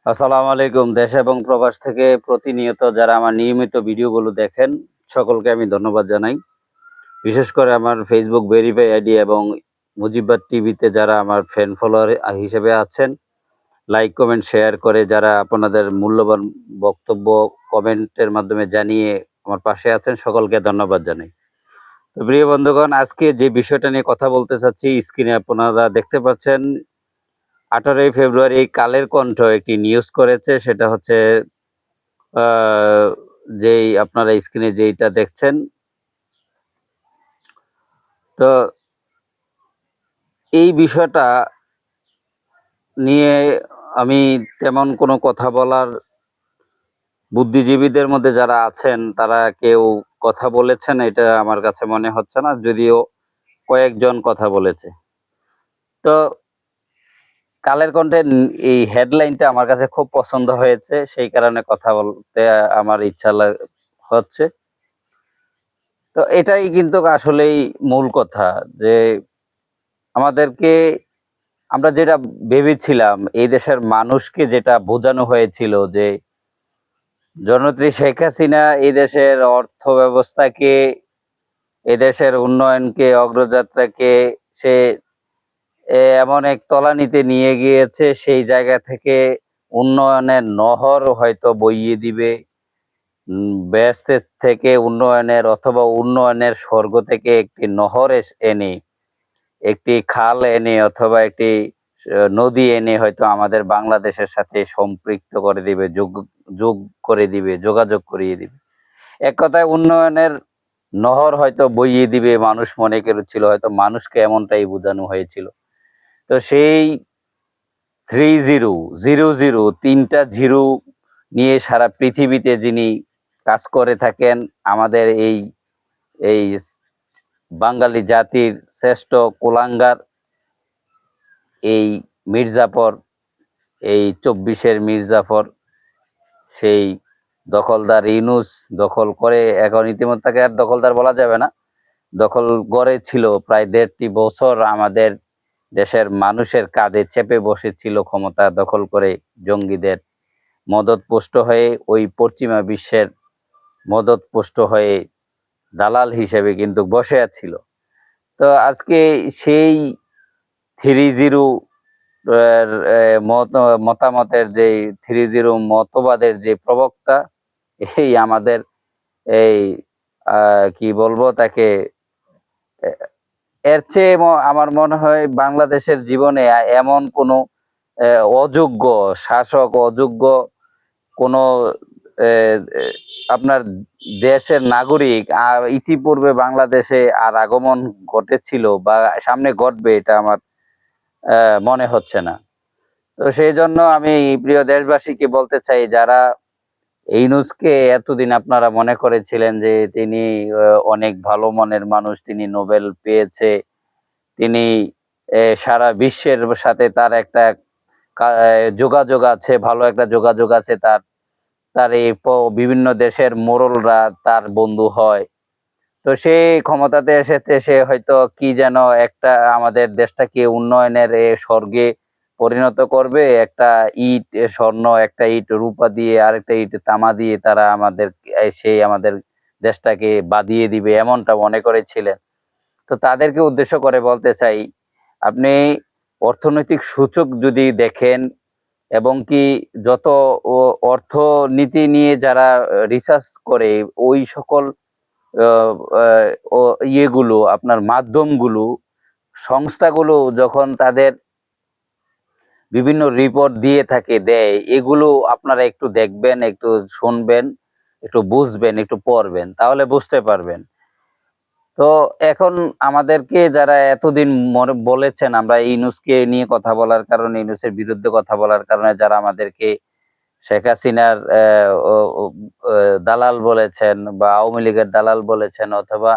আসসালামু আলাইকুম। দেশ এবং প্রবাস থেকে প্রতিনিয়ত যারা আমার নিয়মিত ভিডিওগুলো দেখেন, সকলকে আমি ধন্যবাদ জানাই। বিশেষ করে আমার ফেসবুক ভেরিফাই আইডি এবং মুজিববাদ টিভিতে যারা আমার ফ্যান ফলোয়ার হিসেবে আছেন, লাইক, কমেন্ট, শেয়ার করে যারা আপনাদের মূল্যবান বক্তব্য কমেন্টের মাধ্যমে জানিয়ে আমার পাশে আছেন, সকলকে ধন্যবাদ জানাই। তো প্রিয় বন্ধুগণ, আজকে যে বিষয়টা নিয়ে কথা বলতে চাচ্ছি, স্ক্রিনে আপনারা দেখতে পাচ্ছেন 18ই ফেব্রুয়ারি কালের কণ্ঠ একটি নিউজ করেছে। সেটা হচ্ছে আ যেই আপনারা স্ক্রিনে যেইটা দেখছেন। তো এই বিষয়টা নিয়ে আমি তেমন কোনো কথা বলার বুদ্ধিজীবীদের মধ্যে যারা আছেন তারা কেউ কথা বলেছেন এটা আমার কাছে মনে হচ্ছে না। যদিও কয়েকজন কথা বলেছে। তো কালের কণ্ঠের এই হেডলাইনটা আমার কাছে খুব পছন্দ হয়েছে। সেই কারণে কথা বলতে আমার ইচ্ছা হচ্ছে। তো এটাই কিন্তু আসলেই মূল কথা যে আমাদেরকে আমরা যেটা ভেবেছিলাম এই দেশের মানুষকে যেটা বোঝানো হয়েছিল যে জননেত্রী শেখ হাসিনা এই দেশের অর্থ ব্যবস্থাকে, এদেশের উন্নয়নকে, অগ্রযাত্রাকে সে এমন এক তলানিতে নিয়ে গিয়েছে সেই জায়গা থেকে উন্নয়নের নহর হয়তো বইয়ে দিবে। বেহেশতের থেকে উন্নয়নের অথবা উন্নয়নের স্বর্গ থেকে একটি নহর এনে, একটি খাল এনে অথবা একটি নদী এনে হয়তো আমাদের বাংলাদেশের সাথে সম্পৃক্ত করে দিবে, যোগ করে দিবে, যোগাযোগ করিয়ে দিবে। এক কথায় উন্নয়নের নহর হয়তো বইয়ে দিবে মানুষ মনে করেছিল, হয়তো মানুষকে এমনটাই বোঝানো হয়েছিল। তো সেই 30 তিনটা জিরো নিয়ে সারা পৃথিবীতে যিনি কাজ করে থাকেন, আমাদের এই এই বাঙালি জাতির শ্রেষ্ঠ কুলাঙ্গার এই মির্জাফর, এই 24-এর মির্জাফর, সেই দখলদার ইউনূস দখল করে এখন ইতিমধ্যে তাকে আর দখলদার বলা যাবে না। দখল গড়েছিল প্রায় ১.৫ বছর আমাদের দেশের মানুষের কাঁধে চেপে বসেছিল ক্ষমতা দখল করে জঙ্গিদের মদদপুষ্ট হয়ে ওই পশ্চিমা বিশ্বের মদদপুষ্ট হয়ে দালাল হিসেবে কিন্তু বসে আছিল। তো আজকে সেই 30 এর মতামতের যে 30 মতবাদের যে প্রবক্তা এই আমাদের এই কি বলবো তাকে এর চেয়ে আমার মনে হয় বাংলাদেশের জীবনে এমন কোনো অযোগ্য শাসক, অযোগ্য কোনো আপনার দেশের নাগরিক ইতিপূর্বে বাংলাদেশে আর আগমন ঘটেছিল বা সামনে ঘটবে এটা আমার মনে হচ্ছে না। তো সেই জন্য আমি প্রিয় দেশবাসীকে বলতে চাই যারা ইউনূসকে এতদিন আপনারা মনে করেছিলেন যে তিনি অনেক ভালো মনের মানুষ, তিনি নোবেল পেয়েছে, তিনি সারা বিশ্বের সাথে তার একটা যোগাযোগ আছে, ভালো একটা যোগাযোগ আছে তার। তার এই বিভিন্ন দেশের মোড়লরা তার বন্ধু হয়। তো সে ক্ষমতাতে এসেছে, সে হয়তো কি যেন একটা আমাদের দেশটাকে উন্নয়নের স্বর্গে পরিণত করবে। একটা ইট স্বর্ণ, একটা ইট রূপা দিয়ে আরেকটা ইট তামা দিয়ে তারা সেই আমাদের দেশটাকে বাঁধিয়ে দিবে এমনটা মনে করেছিলেন। তো তাদেরকে উদ্দেশ্য করে বলতে চাই, আপনি অর্থনৈতিক সূচক যদি দেখেন এবং কি যত অর্থনীতি নিয়ে যারা রিসার্চ করে ওই সকল ইয়েগুলো আপনার মাধ্যমগুলো, সংস্থাগুলো যখন তাদের বিভিন্ন রিপোর্ট দিয়ে থাকে, দেয়, এগুলো আপনারা একটু দেখবেন, একটু শুনবেন, একটু বুঝবেন, একটু পড়বেন, তাহলে বুঝতে পারবেন। তো এখন আমাদেরকে যারা এতদিন বলেছেন আমরা ইউনূসকে নিয়ে কথা বলার কারণে, ইউনূসের বিরুদ্ধে কথা বলার কারণে যারা আমাদেরকে শেখ হাসিনার দালাল বলেছেন বা আওয়ামী লীগের দালাল বলেছেন অথবা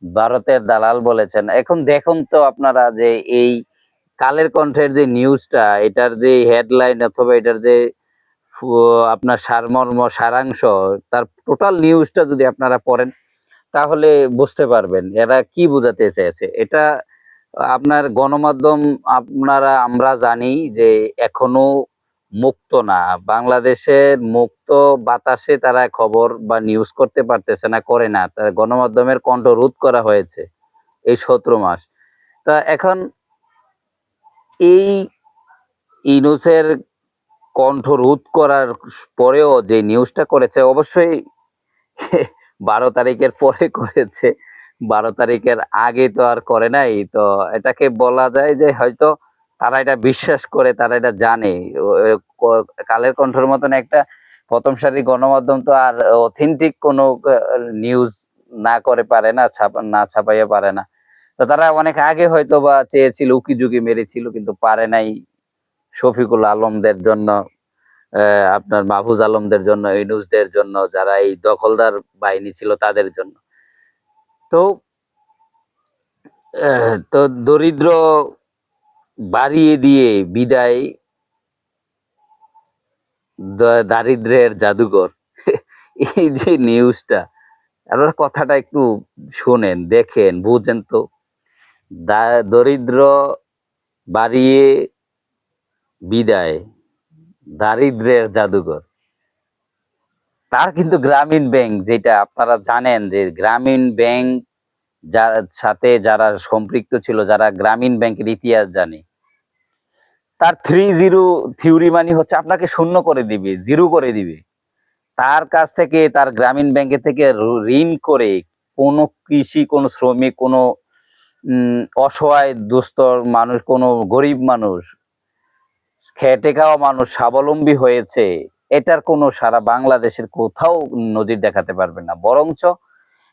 ভারতের দালাল বলেছেন। এখন দেখুন তো আপনারা যে এই কালের কণ্ঠের যে নিউজটা, এটার যে হেডলাইন অথবা এটার যে আপনার সারমর্ম, সারাংশ, তার টোটাল নিউজটা যদি আপনারা পড়েন তাহলে বুঝতে পারবেন এরা কি বোঝাতে চেয়েছে। এটা আপনার গণমাধ্যম, আমরা জানি যে এখনো মুক্ত না। বাংলাদেশের মুক্ত বাতাসে তারা খবর বা নিউজ করতে পারতেছে না, করে না। গণমাধ্যমের কণ্ঠ রোধ করা হয়েছে এই 17 মাস। তা এখন এই ইউনূসের কণ্ঠ রোধ করার পরেও যে নিউজটা করেছে, অবশ্যই 12 তারিখের পরে করেছে। 12 তারিখের আগে তো আর করে নাই। তো এটাকে বলা যায় যে হয়তো তারা এটা বিশ্বাস করে, তারা এটা জানে। কালের কণ্ঠের মতন একটা প্রথম সারির গণমাধ্যম তো আর অথেন্টিক কোনো নিউজ না করে পারে না, না ছাপাইয়া পারে না। তো তারা অনেক আগে হয়তো বা চেয়েছিল, উকিঝুঁকি মেরেছিল, কিন্তু পারে নাই। শফিকুল আলমদের জন্য, আপনার মাহফুজ আলমদের জন্য, ইউনূসদের জন্য, যারা এই দখলদার বাহিনী ছিল তাদের জন্য। তো দরিদ্র বাড়িয়ে দিয়ে বিদায় দারিদ্র্যের জাদুঘর। এই যে নিউজটা, আপনারা কথাটা একটু শোনেন, দেখেন, বুঝেন তো। দরিদ্র বাড়িয়ে বিদায় দারিদ্র্যের জাদুঘর। তার কিন্তু গ্রামীণ ব্যাংক, যেটা আপনারা জানেন যে গ্রামীণ ব্যাংক যার সাথে যারা সম্পৃক্ত ছিল, যারা গ্রামীণ ব্যাংকের ইতিহাস জানে, তার 3-0 থিওরি মানে হচ্ছে আপনাকে শূন্য করে দিবে, জিরো করে দিবে। তার কাছ থেকে, তার গ্রামীণ ব্যাংকে থেকে ঋণ করে কোনো কৃষি, কোনো শ্রমিক, কোনো অসহায় দুস্থর মানুষ, কোনো গরিব মানুষ, খেটে খাওয়া মানুষ স্বাবলম্বী হয়েছে, এটার কোনো সারা বাংলাদেশের কোথাও নজির দেখাতে পারবে না। বরঞ্চ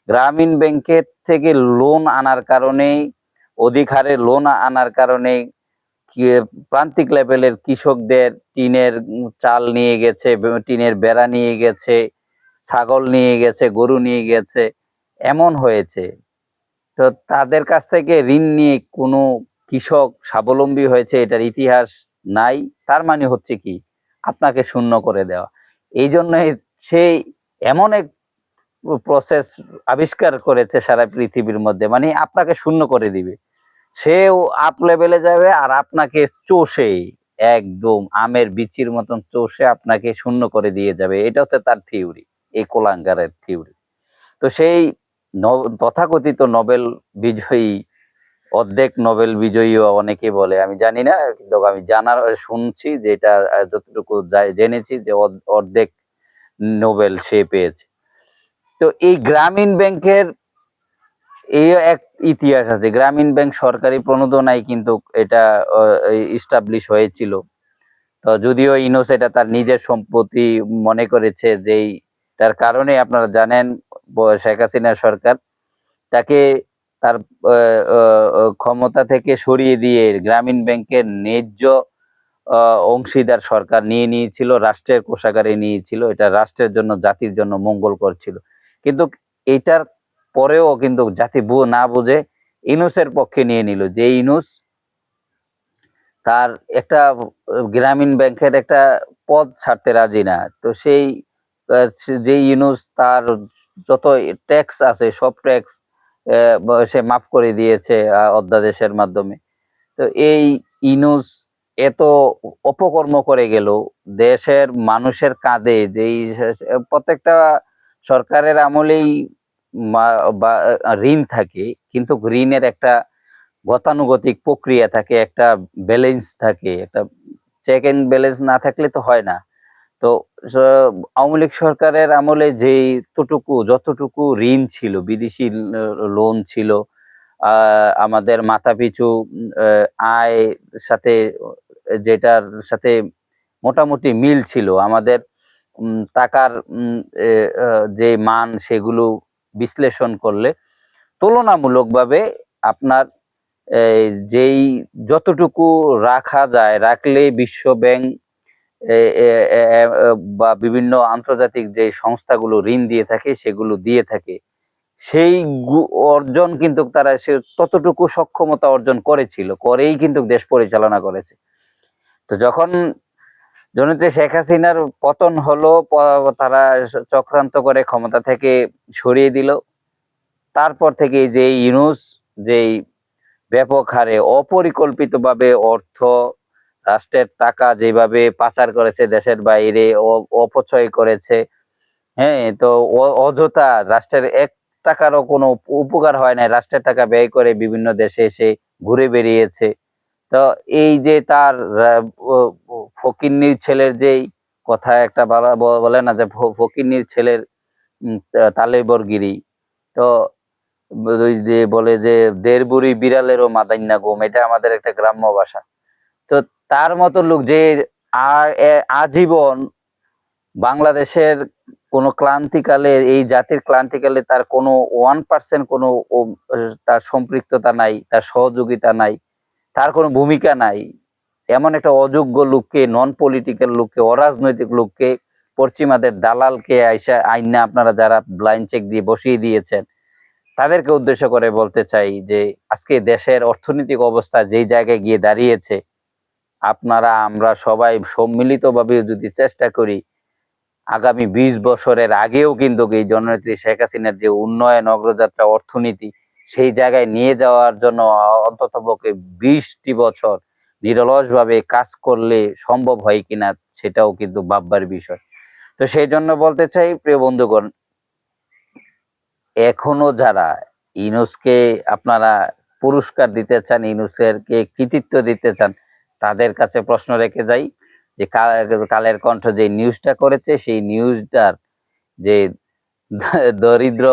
গ্রামীণ ব্যাংকের থেকে লোন আনার কারণে, অধিক হারে লোন আনার কারণে প্রান্তিক লেভেলের কৃষকদের টিনের চাল নিয়ে গেছে, টিনের বেড়া নিয়ে গেছে, ছাগল নিয়ে গেছে, গরু নিয়ে গেছে, এমন হয়েছে। তো তাদের কাছ থেকে ঋণ নিয়ে কোনো কৃষক স্বাবলম্বী হয়েছে, এটার ইতিহাস নাই। তার মানে হচ্ছে কি, আপনাকে শূন্য করে দেওয়া। এই জন্য সেই এমন এক প্রসেস আবিষ্কার করেছে সারা পৃথিবীর মধ্যে, মানে আপনাকে শূন্য করে দিবে। সেও আপ লেভেলে যাবে আর আপনাকে চষে, একদম আমের বিচির মতন চষে আপনাকে শূন্য করে দিয়ে যাবে। এটা হচ্ছে তার থিওরি, এই কোলাঙ্গারের থিওরি। তো সেই তথাকথিত নোবেল বিজয়ী, অর্ধেক নোবেল বিজয়ীও অনেকে বলে, আমি জানি না, কিন্তু আমি শুনছি, যেটা যতটুকু জেনেছি, যে অর্ধেক নোবেল সে পেয়েছে। তো এই গ্রামীণ ব্যাংকের এই এক ইতিহাস আছে। গ্রামীণ ব্যাংক সরকারি প্রণোদনায় কিন্তু এটা ইস্টাবলিশ হয়েছিল। তো যদিও ইউনূস এটা তার নিজের সম্পত্তি মনে করেছে, যেই তার কারণে আপনারা জানেন শেখ হাসিনা সরকার তাকে তার ক্ষমতা থেকে সরিয়ে দিয়ে গ্রামীণ ব্যাংকের ন্যায্য অংশীদার সরকার নিয়ে নিয়েছিল, রাষ্ট্রের কোষাগারে নিয়েছিল। এটা রাষ্ট্রের জন্য, জাতির জন্য মঙ্গলকর ছিল। কিন্তু এটার পরেও কিন্তু জাতি না বুঝে ইউনূসের পক্ষে নিয়ে নিল, যে ইউনূস তার একটা গ্রামীণ ব্যাংকের একটা পদ ছাড়তে রাজি না। তো সেই যে ইউনূস তার যত ট্যাক্স আছে সব ট্যাক্স সে মাফ করে দিয়েছে অধ্যাদেশের মাধ্যমে। তো এই ইউনূস এত অপকর্ম করে গেল, দেশের মানুষের কাঁধে, যেই প্রত্যেকটা সরকারের আমলেই ঋণ থাকে, কিন্তু ঋণের একটা গতানুগতিক প্রক্রিয়া থাকে, একটা ব্যালেন্স থাকে, একটা চেক এন্ড ব্যালেন্স না থাকলে তো হয় না। তো আওয়ামী লীগ সরকারের আমলে যতটুকু ঋণ ছিল, বিদেশি লোন ছিল, আমাদের মাথাপিছু আয় সাথে, যেটার সাথে মোটামুটি মিল ছিল, আমাদের টাকার যে মান, সেগুলো বিশ্লেষণ করলে তুলনামূলকভাবে আপনার যেই যতটুকু রাখা যায়, রাখলে বিশ্ব ব্যাংক বা বিভিন্ন আন্তর্জাতিক যে সংস্থাগুলো ঋণ দিয়ে থাকে, সেগুলো দিয়ে থাকে, সেই অর্জন কিন্তু তারা সে ততটুকু সক্ষমতা অর্জন করেই কিন্তু দেশ পরিচালনা করেছে। তো যখন জননেত্রী শেখ হাসিনার পতন হলো, তারা চক্রান্ত করে ক্ষমতা থেকে সরিয়ে দিল। তারপর থেকে যে ইউনূস যেই ব্যাপক হারে অপরিকল্পিতভাবে অর্থ রাষ্ট্রের টাকা যেভাবে পাচার করেছে দেশের বাইরে, অপচয় করেছে, হ্যাঁ, তো অযথা রাষ্ট্রের ১ টাকারও কোনো উপকার হয় নাই। রাষ্ট্রের টাকা ব্যয় করে বিভিন্ন দেশে এসে ঘুরে বেরিয়েছে। তো এই যে তার ও ও ফকিন্নির ছেলের যেই কথা একটা বলে না যে ফকিন্নির ছেলের তালেবরগিরি। তো ওই যে বলে যে দেড় বুড়ি বিড়ালেরও মাদাইন্যা ঘুম, এটা আমাদের একটা গ্রাম্য ভাষা। তো তার মতো লোক যে আজীবন বাংলাদেশের কোনো ক্লান্তিকালে, এই জাতির ক্লান্তিকালে তার কোনো 1% কোনো তার সম্পৃক্ততা নাই, তার সহযোগিতা নাই, তার কোনো ভূমিকা নাই। এমন একটা অযোগ্য লোককে, নন পলিটিক্যাল লোককে, অরাজনৈতিক লোককে, পশ্চিমাদের দালালকে আইনা আপনারা যারা ব্লাইন্ড চেক দিয়ে বসিয়ে দিয়েছেন, তাদেরকে উদ্দেশ্য করে বলতে চাই যে আজকে দেশের অর্থনৈতিক অবস্থা যেই জায়গায় গিয়ে দাঁড়িয়েছে, আপনারা আমরা সবাই সম্মিলিতভাবে যদি চেষ্টা করি, আগামী ২০ বছরের আগেও কিন্তু এই জননেত্রী শেখ হাসিনার যে উন্নয়ন অগ্রযাত্রা, অর্থনীতি, সেই জায়গায় নিয়ে যাওয়ার জন্য অন্ততপক্ষে ২০টি বছর নিরলসভাবে কাজ করলে সম্ভব হয় কিনা সেটাও কিন্তু ভাববার বিষয়। তো সেই জন্য বলতে চাই, প্রিয় বন্ধুগণ, এখনো যারা ইউনূসকে আপনারা পুরস্কার দিতে চান, ইউনূসেরকে কৃতিত্ব দিতে চান, তাদের কাছে প্রশ্ন রেখে যাই যে কালের কণ্ঠ যে নিউজটা করেছে, সেই নিউজটার যে দরিদ্র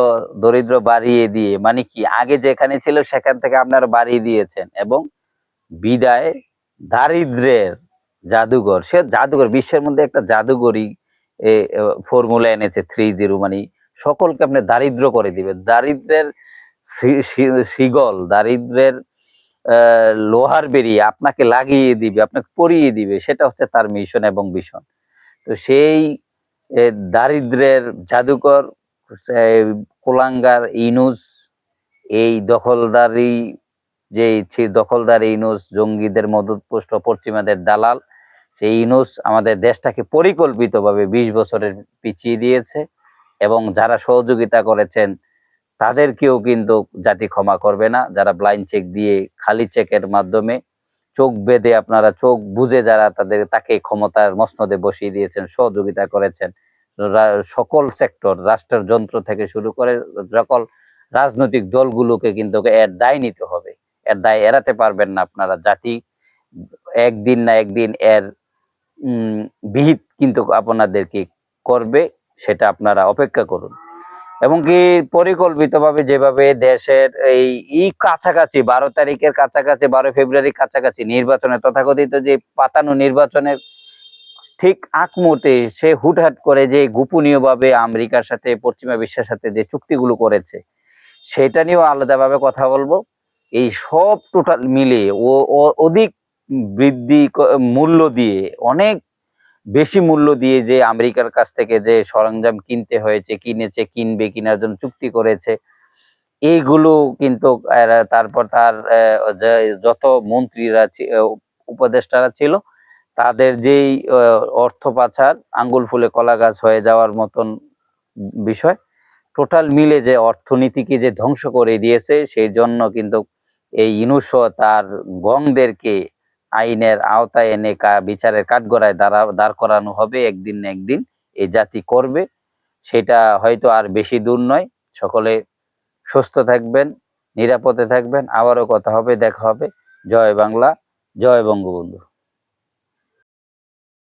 দরিদ্র বাড়িয়ে দিয়ে, মানে কি আগে যেখানে ছিল সেখান থেকে আপনারা বাড়িয়ে দিয়েছেন, এবং বিদায় দারিদ্র্যের জাদুঘর। সে জাদুঘর, বিশ্বের মধ্যে একটা জাদুঘরই ফর্মুলা এনেছে 3-0, মানে সকলকে আপনি দারিদ্র করে দিবেন। দারিদ্র্যের শিগল, দারিদ্র্যের লোহার বেরিয়ে আপনাকে লাগিয়ে দিবে, আপনাকে পরিয়ে দিবে, সেটা হচ্ছে তার মিশন এবং ভিশন। তো সেই দারিদ্র্যের জাদুকর কুলাঙ্গার ইউনূস, এই দখলদারি, যে দখলদার ইউনূস, জঙ্গিদের মদতপুষ্ট পশ্চিমাদের দালাল, সেই ইউনূস আমাদের দেশটাকে পরিকল্পিতভাবে ২০ বছরের পিছিয়ে দিয়েছে, এবং যারা সহযোগিতা করেছেন তাদেরকেও কিন্তু জাতি ক্ষমা করবে না। যারা ব্লাইন্ড চেক দিয়ে, খালি চেকের মাধ্যমে চোখ বেঁধে, আপনারা চোখ বুজে যারা তাকে ক্ষমতার মসনদে বসিয়ে দিয়েছেন, সহযোগিতা করেছেন, সকল সেক্টর, রাষ্ট্রের যন্ত্র থেকে শুরু করে সকল রাজনৈতিক দলগুলোকে কিন্তু এর দায় নিতে হবে। এর দায় এড়াতে পারবেন না আপনারা। জাতি একদিন না একদিন এর বিহিত কিন্তু আপনাদেরকে করবে, সেটা আপনারা অপেক্ষা করুন। এবং কি পরিকল্পিতভাবে যেভাবে দেশের এই কাছাকাছি ১২ তারিখের কাছাকাছি, ১২ ফেব্রুয়ারির কাছাকাছি নির্বাচনে, তথাকথিত যে পাতানো নির্বাচনের ঠিক আগ মুহূর্তে সে হুটহাট করে যে গোপনীয়ভাবে আমেরিকার সাথে, পশ্চিমা বিশ্বের সাথে যে চুক্তিগুলো করেছে, সেটা নিয়েও আলাদাভাবে কথা বলবো। এই সব টোটাল মিলে অধিক বৃদ্ধি মূল্য দিয়ে, অনেক বেশি মূল্য দিয়ে যে আমেরিকার কাছ থেকে যে সরঞ্জাম কিনতে হয়েছে, কিনেছে, কিনবে, কেনার জন্য চুক্তি করেছে, এইগুলো কিন্তু তারপর তার যত মন্ত্রীরা, উপদেষ্টারা ছিল, তাদের যেই অর্থ পাচার, আঙ্গুল ফুলে কলা গাছ হয়ে যাওয়ার মতন বিষয়, টোটাল মিলে যে অর্থনীতিকে যে ধ্বংস করে দিয়েছে, সেই জন্য কিন্তু এই ইউনূস তার গংদেরকে আইনের আওতায় এনে বিচারের কাঠগড়ায় দাঁড় করানো হবে একদিন না একদিন। এই জাতি করবে, সেটা হয়তো আর বেশি দূর নয়। সকলে সুস্থ থাকবেন, নিরাপদে থাকবেন। আবারও কথা হবে, দেখা হবে। জয় বাংলা, জয় বঙ্গবন্ধু।